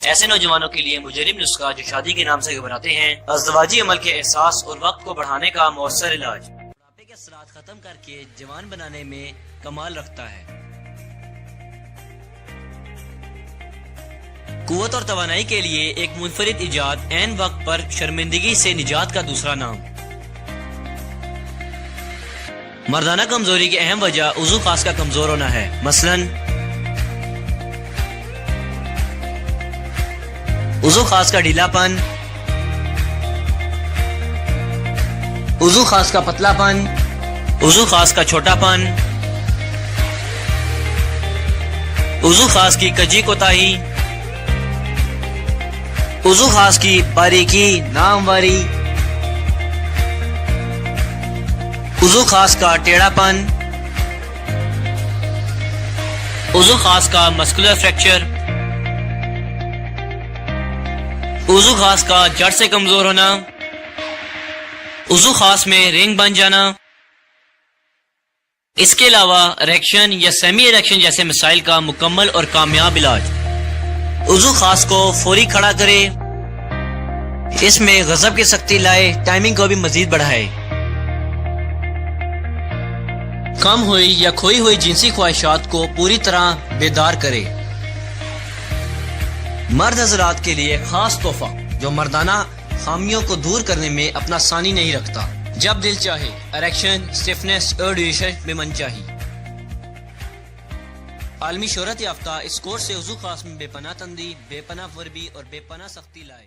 ایسے نوجوانوں کے لیے مجرب نسخہ جو شادی کے نام سے گھبراتے ہیں، ازدواجی عمل کے احساس اور وقت کو بڑھانے کا مؤثر علاج، بڑھاپے کے اثرات ختم کر کے جوان بنانے میں کمال رکھتا ہے۔ قوت اور توانائی کے لیے ایک منفرد ایجاد، عین وقت پر شرمندگی سے نجات کا دوسرا نام۔ مردانہ کمزوری کی اہم وجہ عضو خاص کا کمزور ہونا ہے، مثلاً عضو خاص کا ڈھیلا پن، عضو خاص کا پتلا پن، عضو خاص کا چھوٹا پن، عضو خاص کی کجی کوتاہی، عضو خاص کی باریکی ناہمواری، عضو خاص کا ٹیڑھا پن، عضو خاص کا مسکولر فریکچر، عضو خاص کا جڑ سے کمزور ہونا، عضو خاص میں رنگ بن جانا۔ اس کے علاوہ اریکشن یا سیمی اریکشن جیسے مسائل کا مکمل اور کامیاب علاج۔ عضو خاص کو فوری کھڑا کرے، اس میں غضب کی سختی لائے، ٹائمنگ کو بھی مزید بڑھائے، کم ہوئی یا کھوئی ہوئی جنسی خواہشات کو پوری طرح بیدار کرے۔ مرد حضرات کے لیے خاص تحفہ جو مردانہ خامیوں کو دور کرنے میں اپنا ثانی نہیں رکھتا، جب دل چاہے اریکشن، اسٹیفنس اور ڈیوریشن میں من چاہی۔ عالمی شہرت یافتہ اس کورس سے عضو خاص میں بے پناہ تندی، بے پناہ وربی اور بے پناہ سختی لائے۔